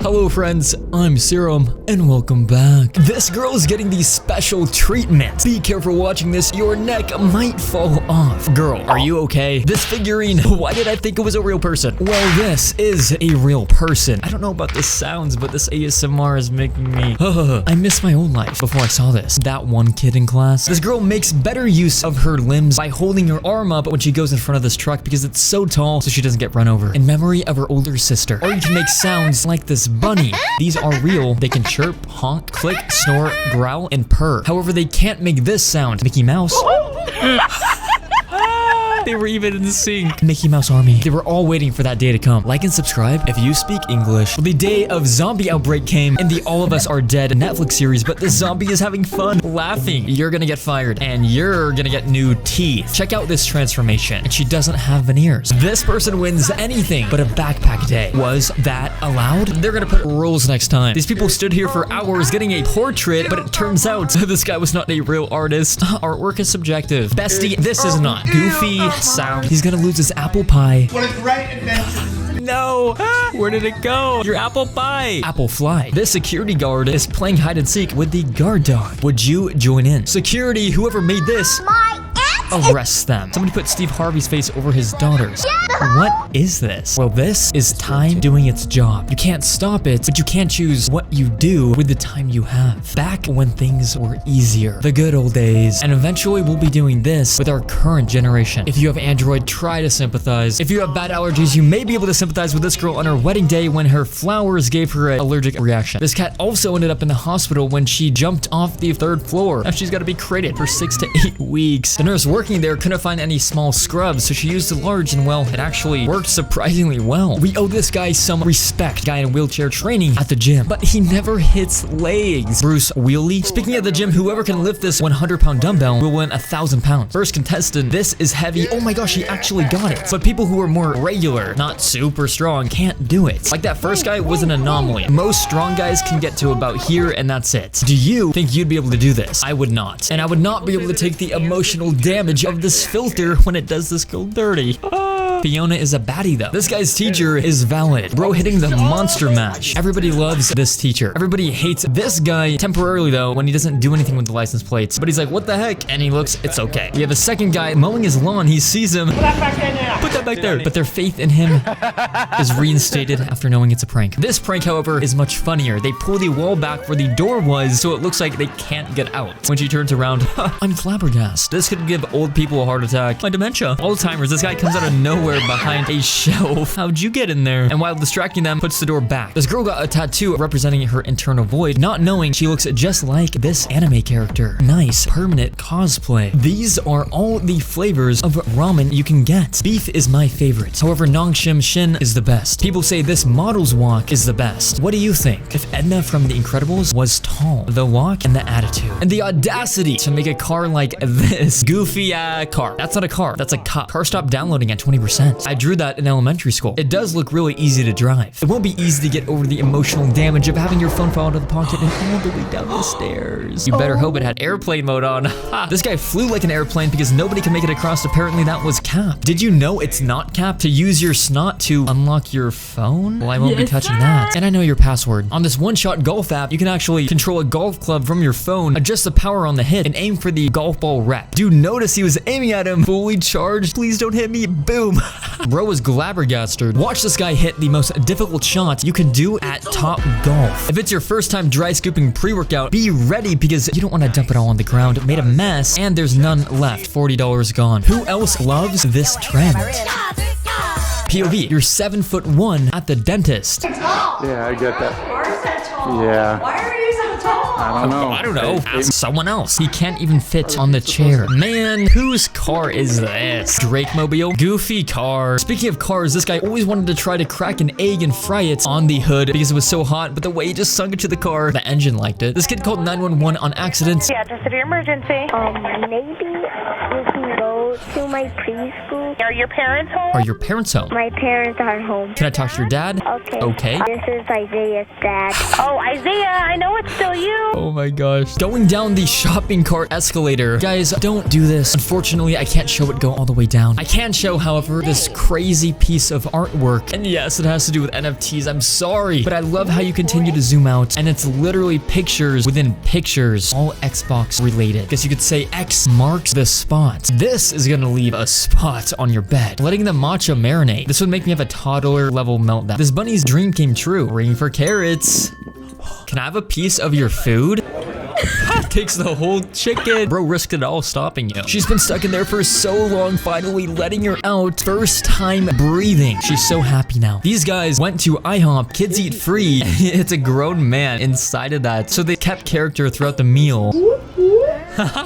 Hello friends, I'm Serum, and welcome back. This girl is getting the special treatment. Be careful watching this, your neck might fall off. Girl, are you okay? This figurine, why did I think it was a real person? Well, this is a real person. I don't know about the sounds, but this ASMR is making me... I missed my own life before I saw this. That one kid in class. This girl makes better use of her limbs by holding her arm up when she goes in front of this truck because it's so tall so she doesn't get run over. In memory of her older sister. Or you can make sounds like this bunny. These are real. They can chirp, honk, click, snore, growl, and purr. However, they can't make this sound. Mickey Mouse. They were even in sync. Mickey Mouse Army. They were all waiting for that day to come. Like and subscribe if you speak English. Well, the day of zombie outbreak came in the All of Us Are Dead Netflix series, but the zombie is having fun, laughing. You're gonna get fired, and you're gonna get new teeth. Check out this transformation, and she doesn't have veneers. This person wins anything but a backpack day. Was that allowed? They're gonna put rules next time. These people stood here for hours getting a portrait, but it turns out this guy was not a real artist. Artwork is subjective. Bestie, this is not. Goofy sound. He's gonna lose his apple pie. What a great adventure. No! Where did it go? Your apple pie! Apple fly. This security guard is playing hide and seek with the guard dog. Would you join in? Security, whoever made this, arrest them. Somebody put Steve Harvey's face over his daughter's. What is this? Well, this is time doing its job. You can't stop it, but you can choose what you do with the time you have. Back when things were easier. The good old days. And eventually we'll be doing this with our current generation. If you have Android, try to sympathize. If you have bad allergies, you may be able to sympathize with this girl on her wedding day when her flowers gave her an allergic reaction. This cat also ended up in the hospital when she jumped off the 3rd floor. Now she's got to be crated for 6 to 8 weeks. The nurse working there couldn't find any small scrubs, so she used a large, and well, it actually worked surprisingly well. We owe this guy some respect. Guy in wheelchair training at the gym, but he never hits legs. Bruce Wheelie. Speaking of the gym, whoever can lift this 100-pound dumbbell will win 1,000 pounds. First contestant, this is heavy. Oh my gosh, he actually got it. But people who are more regular, not super strong, can't do it. Like that first guy was an anomaly. Most strong guys can get to about here, and that's it. Do you think you'd be able to do this? I would not. And I would not be able to take the emotional damage of this filter when it does this go dirty. Fiona is a baddie though. This guy's teacher is valid. Bro hitting the monster mash. Everybody loves this teacher. Everybody hates this guy temporarily though when he doesn't do anything with the license plates. But he's like, what the heck? And he looks, it's okay. We have a second guy mowing his lawn. He sees him. Put that back there now. Put that back there. But their faith in him is reinstated after knowing it's a prank. This prank, however, is much funnier. They pull the wall back where the door was so it looks like they can't get out. When she turns around, I'm flabbergasted. This could give old people a heart attack. My dementia. Alzheimer's. This guy comes out of nowhere behind a shelf. How'd you get in there? And while distracting them, puts the door back. This girl got a tattoo representing her internal void, not knowing she looks just like this anime character. Nice, permanent cosplay. These are all the flavors of ramen you can get. Beef is my favorite. However, Nongshim Shin is the best. People say this model's walk is the best. What do you think? If Edna from The Incredibles was tall, the walk and the attitude, and the audacity to make a car like this. Goofy car. That's not a car. That's a cop. Car stopped downloading at 20%. I drew that in elementary school. It does look really easy to drive. It won't be easy to get over the emotional damage of having your phone fall out of the pocket and all the way down the stairs. You better hope it had airplane mode on. This guy flew like an airplane because nobody can make it across. Apparently that was cap. Did you know it's not cap to use your snot to unlock your phone? Well, I won't be touching that. And I know your password. On this one-shot golf app, you can actually control a golf club from your phone, adjust the power on the hit, and aim for the golf ball rep. Dude, notice he was aiming at him. Fully charged. Please don't hit me. Boom. Bro was flabbergasted. Watch this guy hit the most difficult shot you can do at Top Golf. If it's your first time dry scooping pre-workout, be ready because you don't want to dump it all on the ground. It made a mess and there's none left. $40 gone. Who else loves this trend? POV, you're 7'1" at the dentist. Yeah, I get that. Yeah. Why are you so tall? I don't know. Ask someone else. He can't even fit on the chair. Man, whose car is this? Drake Mobile? Goofy car. Speaking of cars, this guy always wanted to try to crack an egg and fry it on the hood because it was so hot, but the way he just sunk it to the car, the engine liked it. This kid called 911 on accident. Yeah, just severe emergency. Maybe we can go to my preschool Are your parents home? Are your parents home? My parents are home. Can I talk to your dad? Okay. Okay. This is Isaiah's dad. Oh, Isaiah, I know it's still you. Oh my gosh. Going down the shopping cart escalator. Guys, don't do this. Unfortunately, I can't show it go all the way down. I can show, however, this crazy piece of artwork. And yes, it has to do with NFTs. I'm sorry. But I love how you continue to zoom out. And it's literally pictures within pictures. All Xbox related. Guess you could say X marks the spot. This is gonna leave a spot on your bed. Letting the matcha marinate. This would make me have a toddler level meltdown. This bunny's dream came true. Ring for carrots. Can I have a piece of your food? Takes the whole chicken. Bro risked it all stopping you. She's been stuck in there for so long, finally letting her out. First time breathing. She's so happy now. These guys went to IHOP, kids eat free. It's a grown man inside of that. So they kept character throughout the meal.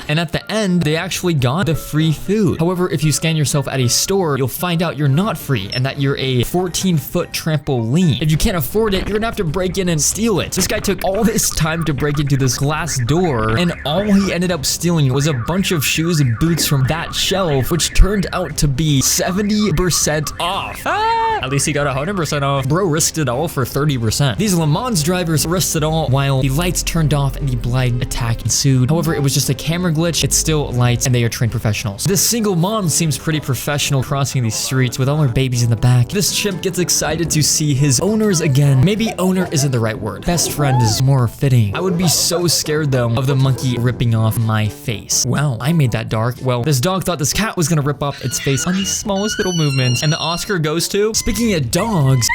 And at the end, they actually got the free food. However, if you scan yourself at a store, you'll find out you're not free and that you're a 14-foot trampoline. If you can't afford it, you're gonna have to break in and steal it. This guy took all this time to break into this glass door, and all he ended up stealing was a bunch of shoes and boots from that shelf, which turned out to be 70% off. At least he got 100% off. Bro risked it all for 30%. These Le Mans drivers risked it all while the lights turned off and the blind attack ensued. However, it was just a camera glitch. It's still lights and they are trained professionals. This single mom seems pretty professional crossing these streets with all her babies in the back. This chimp gets excited to see his owners again. Maybe owner isn't the right word. Best friend is more fitting. I would be so scared though of the monkey ripping off my face. Wow, I made that dark. Well, this dog thought this cat was gonna rip off its face on the smallest little movements. And the Oscar goes to, speaking of dogs,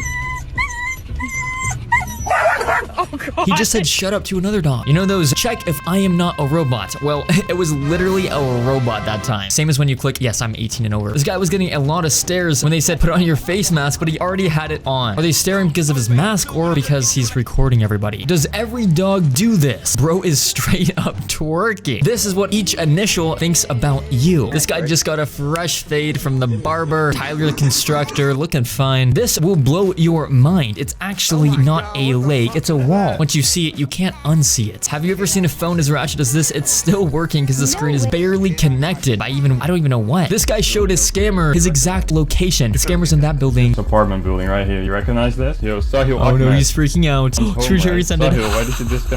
he just said shut up to another dog. You know those check if I am not a robot? Well, it was literally a robot that time. Same as when you click yes, I'm 18 and over. This guy was getting a lot of stares when they said put on your face mask, but he already had it on. Are they staring because of his mask or because he's recording everybody? Does every dog do this? Bro is straight up twerking. This is what each initial thinks about you. This guy just got a fresh fade from the barber. Tyler the constructor, looking fine. This will blow your mind. It's actually not a lake, it's a wall. Once you see it, you can't unsee it. Have you ever seen a phone as ratchet as this? It's still working because the screen is barely connected by I don't even know what. This guy showed his scammer his exact location. The scammer's in that building. This apartment building right here. You recognize this? Yo, Sahil. Oh no, he's freaking out. True Cherry sent it. Sahil, why did you just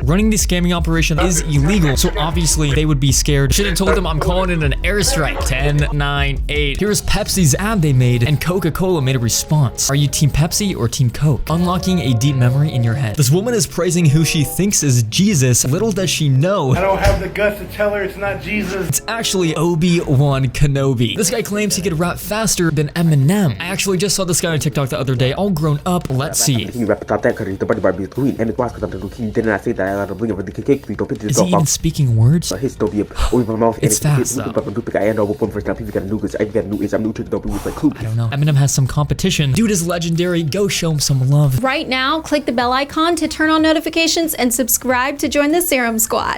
Running the scamming operation is illegal, so obviously they would be scared. Should have told them I'm calling it an airstrike. 10, 9, 8. Here's Pepsi's ad they made, and Coca-Cola made a response. Are you Team Pepsi or Team Coke? Unlocking a deep memory in your head. This woman is praising who she thinks is Jesus. Little does she know, I don't have the guts to tell her it's not Jesus. it's actually Obi-Wan Kenobi. This guy claims he could rap faster than Eminem. I actually just saw this guy on TikTok the other day, all grown up. Let's see. Is he even speaking words? It's fast though. I don't know. Eminem has some competition. Dude is legendary. Go show him some love. Right now, click the bell icon to turn on notifications and subscribe to join the Serum Squad.